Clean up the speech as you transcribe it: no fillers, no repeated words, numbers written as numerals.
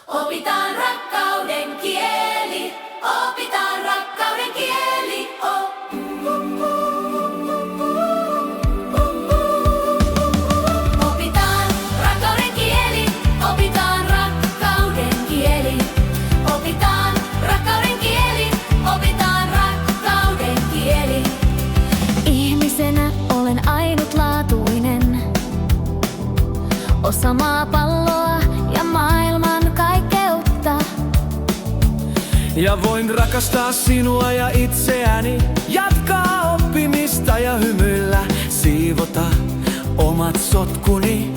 Opitaan rakkauden kieli, opitaan rakkauden kieli. Opitaan rakkauden kieli, opitaan rakkauden kieli. Opitaan rakkauden kieli, opitaan rakkauden kieli. Ihmisenä olen ainutlaatuinen, osa maapalloa ja maailman kaikkeutta. Ja voin rakastaa sinua ja itseäni, jatkaa oppimista ja hymyillä, siivota omat sotkuni.